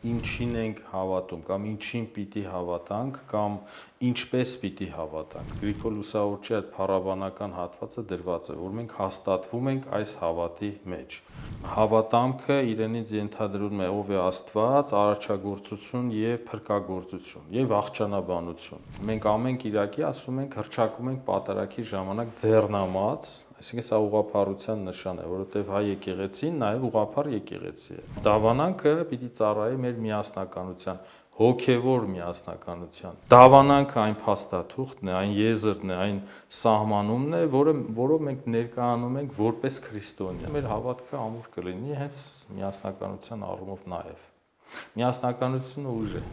ինչին ենք հավատում, կամ ինչին պիտի հավատանք, կամ ինչպես պիտի հավատանք։ Գրիգոր Լուսավորչի այդ փառաբանական հատվածը դրված է, որ մենք հաստատվում ենք այս հավատի մեջ։ Հավատամքը իրենից ենթադրում է ով է Աստված, արարչագործություն եւ փրկagorցություն եւ աղջանաբանություն։ Մենք ամեն Կիրակի ասում ենք, հռչակում ենք պատարագի ժամանակ ձեռնամաց, այսինքն սա ուղղափառության նշան է, որովհետեւ հայ եկեղեցին նաեւ ուղղափառ եկեղեցի է։ Դավանանքը պիտի ծառայի մեր միասնականության, հոգևոր միասնականության։ Դավանանքը այն փաստաթուղթն է, այն եզրն է, այն սահմանումն է, որով մենք ներկայանում ենք որպես քրիստոնյա։ Մեր հավատքը ամուր կլինի հենց միասնականության առումով նաև։ Միասնականությունը ուժ է։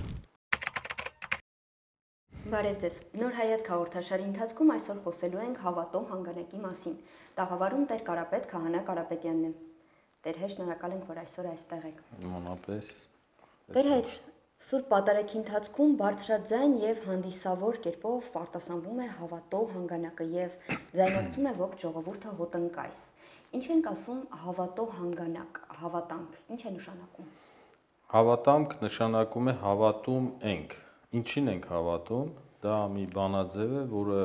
Բարև ձեզ։ Նոր հայացք հաղորդաշարի ընթացքում այսօր խոսելու ենք հավատո հանգանակի մասին։ Տաղավարում Տեր Կարապետ Քահանա Կարապետյանն է։ Տեր հետ շնորհակալ ենք, որ այսօր այստեղ եք։ Նմանապես։ Տեր հետ Սուրբ Պատարագի ընթացքում բարձրաձայն եւ հանդիսավոր կերպով արտասանվում է հավատո հանգանակը եւ ձայնարկում է ողջ ժողովուրդը հոտնկայս։ Ինչ ենք ասում հավատո հանգանակ, հավատանք, ինչ է նշանակում։ Հավատամք նշանակում է հավատում ենք։ Ինչին ենք հավատում։ Դա մի բանաձև է, որը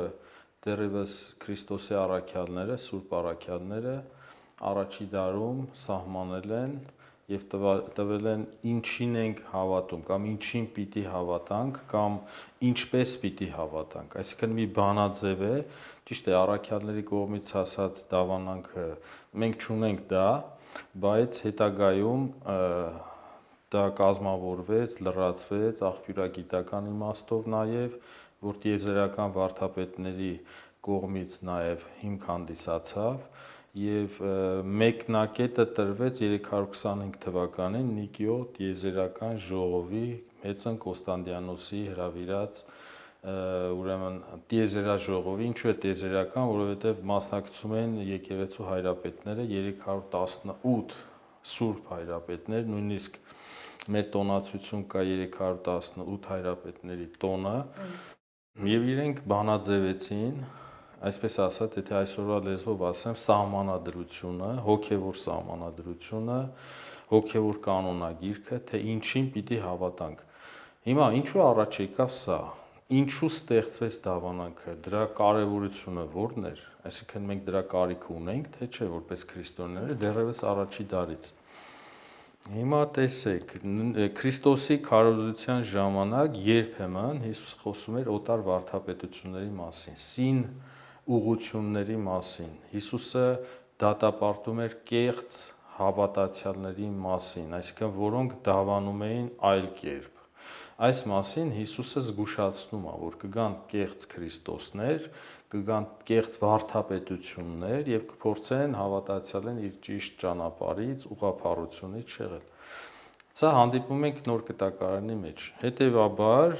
դեռևս Քրիստոսի առաքյալները, Սուրբ առաքյալները առաջի դարում սահմանել են եւ տվել են ինչին ենք հավատում, կամ ինչին պիտի հավատանք, կամ ինչպես պիտի հավատանք։ Այսինքն մի բանաձև է, ճիշտ է, առաքյալների կողմից հասած դավանանքը մենք չունենք դա, բայց հետագայում դա կազմավորվեց, լրացվեց աղբյուրագիտական իմաստով նաև, որ տիեզերական վարդապետների կողմից նաև հիմք հանդիսացավ եւ մեկնակետը տրվեց 325 թվականին Նիկիո տիեզերական ժողովի Մեծն Կոստանդիանոսի հրավիրած ուրեմն տիեզերաժողովի, ինչու է տիեզերական, որովհետեւ մասնակցում են եկեղեցու հայրապետները 318 սուրբ հայրապետներ, նույնիսկ մեր տոնացություն կա 318 հայրապետների տոնը, եւ իրենք բանաձևեցին, այսպես ասած, եթե այսօրվա լեզվով ասեմ, սահմանադրությունը, հոգևոր սահմանադրությունը, հոգևոր կանոնագիրքը, թե ինչին պիտի հավատանք։ Հիմա ինչու առաջ եկավ սա։ Ինչու ստեղծվեց դավանանքը, դրա կարևորությունը ո՞րն էր, այսինքն մենք դրա կարիք ունենք, թե չէ, որպես քրիստոնյաներ, դեռևս առաջի դարից։ Հիմա տեսեք, Քրիստոսի քարոզության ժամանակ երբեմն Հիսուս խոսում էր օտար վարդապետությունների մասին, սին ուղղությունների մասին։ Հիսուսը դատապարտում էր կեղծ հավատացյալների մասին, այսինքն որոնք դավանում էին այլ կերպ։ Այս մասին Հիսուսը զգուշացնում է, որ կգան կեղծ քրիստոսներ, կգան կեղծ վարդապետություններ եւ կփորձեն հավատացյալին իր ճիշտ ճանապարհից, ուղղափառությունից շեղել։ Սա հանդիպում ենք Նոր Կտակարանի մեջ։ Հետևաբար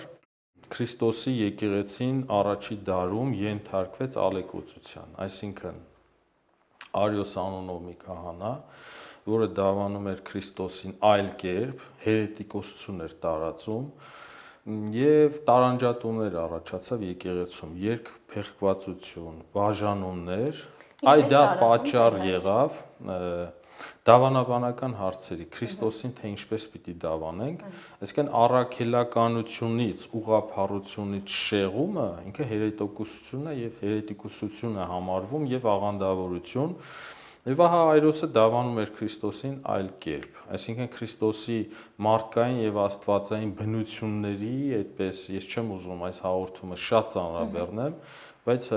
Քրիստոսի եկեղեցին առաջի դարում ենթարկվեց ալեկոծության, այսինքն Արիոս անունով մի քահանա, որը դավանում էր Քրիստոսին այլ կերպ, հերետիկոսություն էր տարածում եւ տարանջատումներ առաջացավ եկեղեցում, երկփեղկվածություն, բաժանումներ, այ դա պատճառ եղավ դավանաբանական հարցերի, Քրիստոսին թե ինչպես պիտի դավանենք, այսինքն առաքելականությունից, ուղղափառությունից շեղումը ինքը հերետիկոսություն է եւ հերետիկոսություն է համարվում եւ աղանդավորություն։ Եվ ահա Այրոսը դավանում էր Քրիստոսին այլ կերպ, այսինքն Քրիստոսի մարդկային եւ աստվածային բնությունների, այդպես ես չեմ ուզում այս հաղորդումը շատ ծանրաբեռնեմ, բայց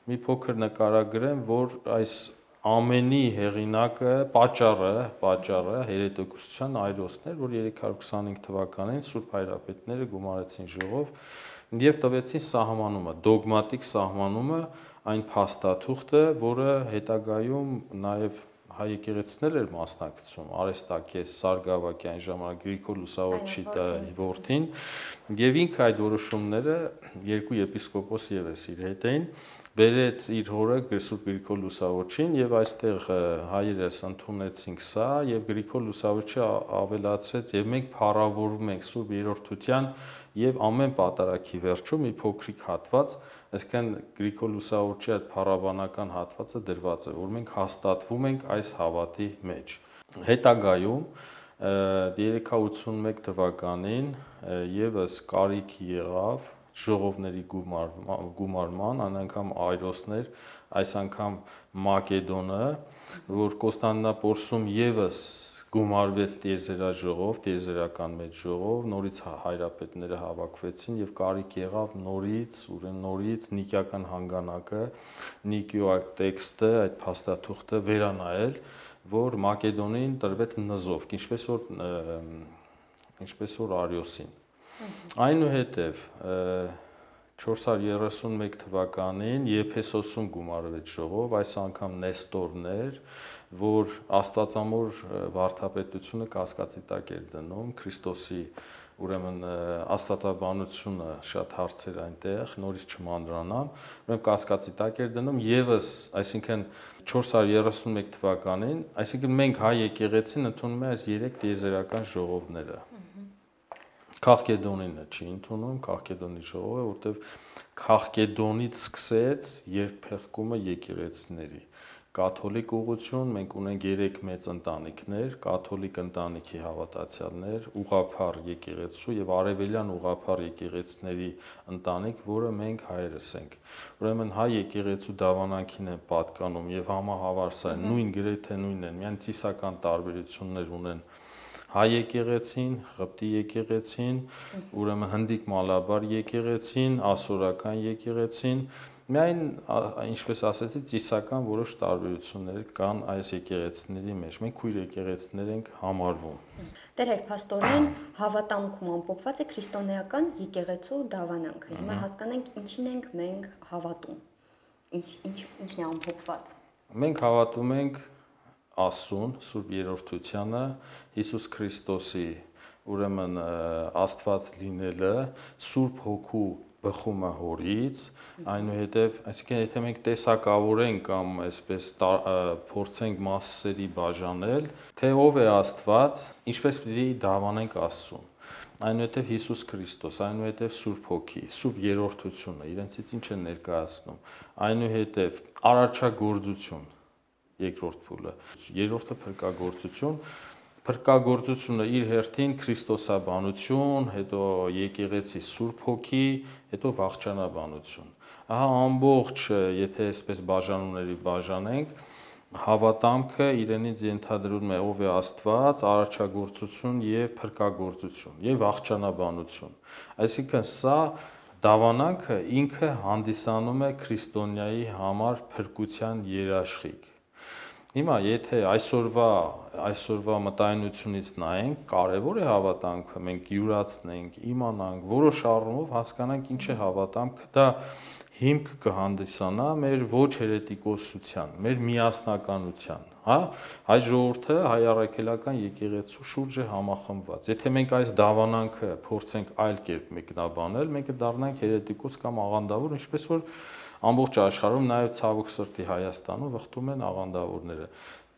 մի փոքր նկարագրեմ, որ այս ամենի հեղինակը, պատճառը հերետիկոսության Այրոսն էր, որ 325 թվականին Սուրբ հայրապետները գումարեցին ժողով եւ տվեցին սահմանումը, դոգմատիկ սահմանումը, այն փաստաթուղթը, որը հետագայում նաեւ հայ եկեղեցին էր մասնակցում, Արեստակես Սարգսակյան ժամանակ Գրիգոր Լուսավորչի որդին, եւ ինքը այդ որոշումները երկու եպիսկոպոս եւս իր հետ էին, բերեց իր հորը Սուրբ Գրիգոր Լուսավորչին եւ այստեղ հայերս ընդունեցինք սա եւ Գրիգոր Լուսավորչը ավելացրեց եւ մենք փառավորում ենք Սուրբ Երրորդության եւ ամեն պատարագի վերջում մի փոքրիկ հատված, այսինքն Գրիգոր Լուսավորչի այդ փառաբանական հատվածը դրված է, որ մենք հաստատվում ենք այս հավատի մեջ։ Հետագայում 381 թվականին եւս կարիք եղավ ժողովների գումարման, այն անգամ այրոսներ, այս անգամ Մակեդոնը, որ Կոստանդնապոլսում եւս գումարվեց տիեզերաժողով, տիեզերական մեծ ժողով, նորից հայրապետները հավաքվեցին եւ կարիք եղավ նորից նիկիական հանգանակը, Նիկիա տեքստը, այդ փաստաթուղթը վերանայել, որ Մակեդոնին տրվեց նզովք, ինչպես որ Արիոսին։ Այնուհետև 431 թվականին Եփեսոսում գումարվեց ժողով, այս անգամ Նեստորներ, որ Աստվածամոր վարդապետությունը կասկածի տակ էր դնում, Քրիստոսի ուրեմն աստվածաբանությունը շատ հարցեր այնտեղ, նորից չմանրանամ, ուրեմն կասկածի տակ էր դնում եւս, այսինքն 431 թվականին, այսինքն մենք հայ եկեղեցին ընդունում է այս 3 տիեզերական ժողովները։ Քաղկեդոնինը չի ընդունում, Քաղկեդոնի ժողովը, որտեղ Քաղկեդոնից սկսեց երբեղկումը եկեղեցիների։ Կաթոլիկ ուղղություն, մենք ունենք 3 մեծ ընտանիքներ, կաթոլիկ ընտանիքի հավատացյալներ, ուղղափառ եկեղեցու եւ արևելյան ուղղափառ եկեղեցիների ընտանիք, որը մենք հայերս ենք։ Ուրեմն հայ եկեղեցու դավանանքին է պատկանում եւ համահավար սա նույն գրեթե նույնն են, միայն ծիսական տարբերություններ ունեն հայ եկեղեցին, Ղպտի եկեղեցին, ուրեմն հնդիկ մալաբար եկեղեցին, ասորական եկեղեցին, միայն ինչպես ասեցի, ծիսական որոշ տարբերություններ կան այս եկեղեցիների մեջ։ Մենք քույր եկեղեցիներ ենք համարվում։ Տեր փաստորեն հավատամքում ամփոփված է քրիստոնեական եկեղեցու դավանանքը։ Հիմա հասկանանք ինչին ենք մենք հավատում։ Ինչն է ամփոփված։ Մենք հավատում ենք Աստծուն, Սուրբ Երրորդությանը, Հիսուս Քրիստոսի, ուրեմն Աստված լինելը, Սուրբ Հոգու բխումը հորից, այնուհետև, այսինքն եթե մենք տեսակավորենք կամ այսպես փորձենք մասսերի բաժանել, թե ով է Աստված, ինչպես պիտի դավանենք Աստծուն։ Այնուհետև Հիսուս Քրիստոս, այնուհետև Սուրբ Հոգի, Սուրբ Երրորդությունը, իրենցից ինչ են ներկայացնում, այնուհետև արարչագործություն, երկրորդ փուլը, երրորդը փրկագործություն, փրկագործությունը իր հերթին քրիստոսաբանություն, հետո եկեղեցի Սուրբ Հոգի, հետո վախճանաբանություն։ Ահա ամբողջ, եթե այսպես բաժանումների բաժանենք, հավատամքը իրենից ենթադրում է ով է Աստված, արարչագործություն եւ փրկագործություն եւ վախճանաբանություն։ Այսինքն սա դավանանքը ինքը հանդիսանում է քրիստոնյայի համար փրկության երաշխիք։ Հիմա եթե այսօրվա մտայնությունից նայենք, կարևոր է հավատամքը, մենք յուրացնենք, իմանանք, որոշ առումով հասկանանք ինչ է հավատամքը, դա հիմք կհանդիսանա մեր ոչ հերետիկոսության, մեր միասնականության, հա, հայ ժողովուրդը հայ առաքելական եկեղեցու շուրջ է համախմբված։ Եթե մենք այս դավանանքը փորձենք այլ կերպ մեկնաբանել, մենք կդառնանք հերետիկոս կամ աղանդավոր, ինչպես որ ամբողջ աշխարհում, նաև ցավոք սրտի Հայաստանում վխտում են աղանդավորները,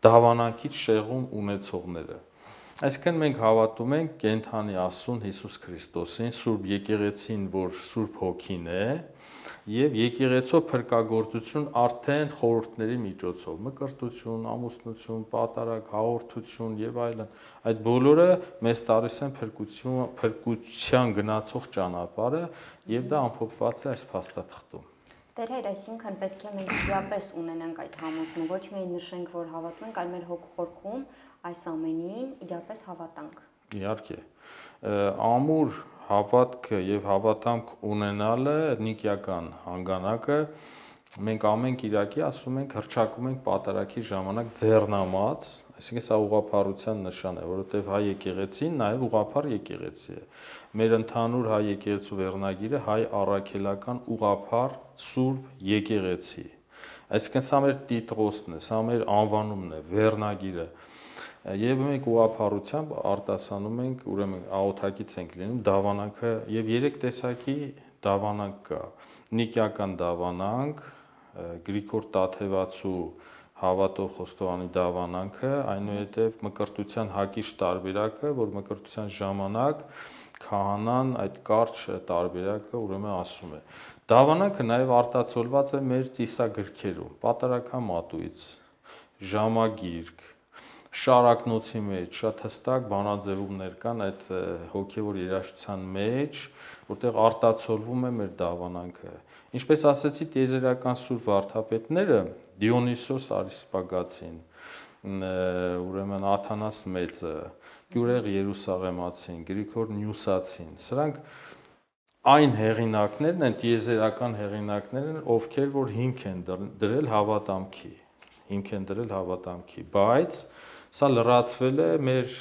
դավանանքից շեղում ունեցողները։ Այսինքն մենք հավատում ենք կենթանի Աստծուն Հիսուս Քրիստոսին, Սուրբ Եկեղեցին, որ Սուրբ Հոգին է, եւ եկեղեցու փրկագործություն արդեն խորհուրդների միջոցով, մկրտություն, ամուսնություն, պատարագ, հաղորդություն եւ այլն, այդ բոլորը մեզ տալիս են փրկության գնացող ճանապարհը եւ դա ամփոփված է այս փաստաթղթում։ Տեր Հայր, այսինքն պետք է մենք իրապես ունենանք այդ համոզմունքը, ոչ միայն նշենք, որ հավատում ենք, այլ մեր հոգում այս ամենին իրապես հավատանք։ Իհարկե, ամուր հավատքը եւ հավատամք ունենալը նիկիական հանգանակը մենք ամեն Կիրակի ասում ենք, հռչակում ենք պատարագի ժամանակ ձեռնամած, այսինքն սա ուղղափառության նշան է, որովհետեւ հայ եկեղեցին նաեւ ուղղափառ եկեղեցի է։ Մեր ընդհանուր հայ եկեղեցու վերնագիրը հայ առաքելական ուղղափառ Սուրբ եկեղեցի։ Այսինքն սա մեր տիտղոսն է, սա մեր անվանումն է, վերնագիրը։ Եվ մենք ուղղափառությամբ արտասանում ենք, ուրեմն աղոթակից ենք լինում դավանանքը եւ 3 տեսակի դավանանք կա։ Նիկիական դավանանք, Գրիգոր Տաթևացու հավատող խոստովանի դավանանքը, այնուհետև մկրտության հակիշ տարբերակը, որ մկրտության ժամանակ քահանան այդ կարճ տարբերակը ուրեմն ասում է։ Դավանանքը նաև արտացոլված է մեր ծիսագրքերում, Պատարագամատույց, Ժամագիրք, շարակնոցի մեջ շատ հստակ բանաձևումներ կան այդ հոգևոր երաժշտության մեջ, որտեղ արտացոլվում է մեր դավանանքը։ Ինչպես ասացի, տիեզերական սուրբ վարդապետները Դիոնիսոս Արիսպագացին, ուրեմն Աթանաս Մեծը, Գյուրեղ Երուսաղեմացին, Գրիգոր Նյուսացին, սրանք այն հեղինակներն են, տիեզերական հեղինակներն են, ովքեր որ հիմք են դրել հավատամքի, բայց սա լրացվել է մեր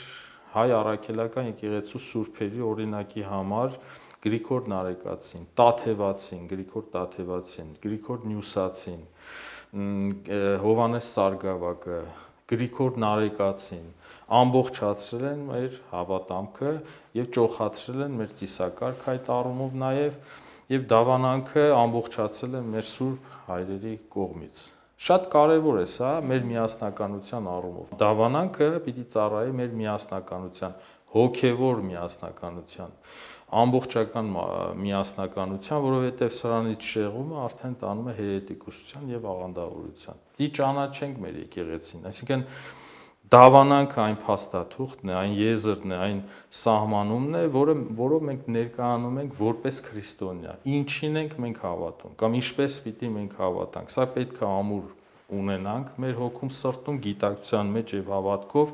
հայ առաքելական եկեղեցու սուրբերի օրինակի համար Գրիգոր Նարեկացին, Գրիգոր Տաթևացին, Գրիգոր Նյուսացին, Հովհաննես Սարգսակը, Գրիգոր Նարեկացին ամբողջացրել են մեր հավատամքը եւ ճոխացրել են մեր ծիսակարգ այդ առումով եւ դավանանքը ամբողջացել են մեր սուրբ հայրերի կողմից։ Շատ կարևոր է սա մեր միասնականության առումով։ Դավանանքը պիտի ծառայի մեր միասնականության, հոգևոր միասնականության, ամբողջական միասնականության, որովհետև սրանից շեղումը արդեն տանում է հերետիկոսության եւ աղանդավորության։ Դի ճանաչենք մեր եկեղեցին, այսինքն դավանանքը այն փաստաթուղթն է, այն եզրն է, այն սահմանումն է, որով մենք ներկայանում ենք որպես քրիստոնյա։ Ինչին ենք մենք հավատում, կամ ինչպես պիտի մենք հավատանք։ Սա պետք է ամուր ունենանք մեր հոգում, սրտում, գիտակցության մեջ եւ հավատքով,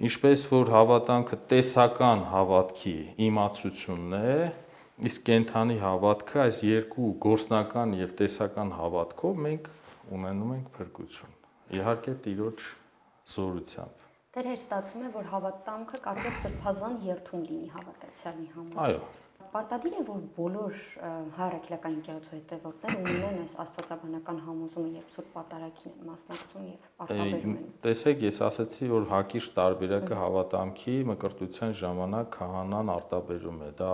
ինչպես որ հավատանքը տեսական հավատքի իմացությունն է, իսկ կենթանի հավատքը այս երկու գործնական եւ տեսական հավատքով մենք ունենում ենք փրկություն։ Իհարկե Տիրոջ զորությամբ։ Դեր հեր ստացվում է, որ հավատամքը կարծես սրբազան երթում լինի հավատացյալի համար։ Այո։ Պարտադիր է, որ բոլոր հայ առաքելական եկեղեցու հետևորդները ունենան այս աստվածաբանական համոզումը եւ Սուրբ Պատարագին են մասնակցում եւ արտաբերում են։ Տեսեք, ես ասացի, որ հակիրճ տարբերակը հավատամքի մկրտության ժամանակ քահանան արտաբերում է, դա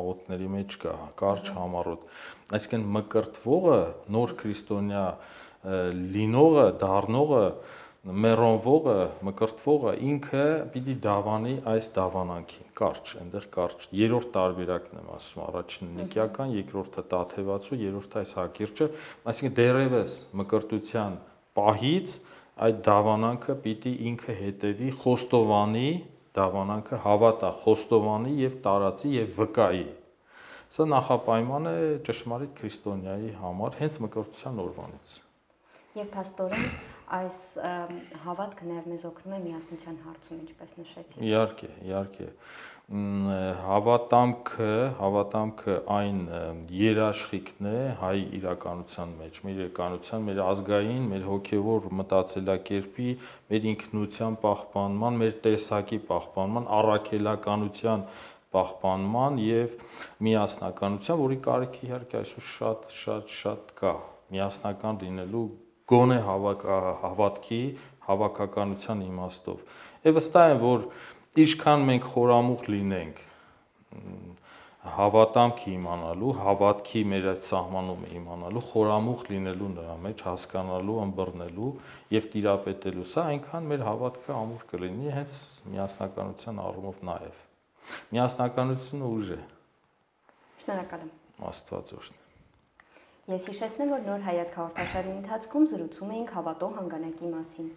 աղոթների մեջ կա, կարճ համառոտ։ Այսինքն մկրտվողը, նոր քրիստոնյա լինողը, դառնողը, մեռոնվողը, մկրտվողը ինքը պիտի դավանի այս դավանանքին, կարճ, այնտեղ կարճ, երրորդ տարբերակն եմ ասում, առաջինը նիկիական, երկրորդը տաթևացու, երրորդը այս հակիրճը, այսինքն դեռևս մկրտության պահից այդ դավանանքը պիտի ինքը հետևի, խոստովանի դավանանքը, հավատա, խոստովանի եւ տարածի եւ վկայի։ Սա նախապայման է ճշմարիտ քրիստոնյայի համար հենց մկրտության օրվանից։ Եվ փաստորեն այս հավատքը նաև մեզ օգնում է միասնության հարցում, ինչպես նշեցիք։ Իհարկե, հավատամքը այն երաշխիքն է հայ իրականության մեջ, մեր իրականության, մեր ազգային, մեր հոգևոր մտածելակերպի, մեր ինքնության պահպանման, մեր տեսակի պահպանման, առաքելականության պահպանման եւ միասնականության, որի կարիքը իհարկե այսօր շատ կա, միասնական լինելու գոնե հավատքի, հավաքականության իմաստով։ Եվ վստահ եմ, որ ինչքան մենք խորամուխ լինենք հավատամքի իմանալու, հավատքի մեր այդ սահմանումը իմանալու, խորամուխ լինելու նրա մեջ, հասկանալու, ըմբռնելու եւ տիրապետելու, սա այնքան մեր հավատքը ամուր կլինի, հենց միասնականության առումով նաեւ։ Միասնականությունը ուժ է։ Շնորհակալ եմ։ Աստված օրհնի։ Ես հիշեցնեմ, որ նոր հայացք հաղորդաշարի ընթացքում զրուցում էինք հավատո հանգանակի մասին։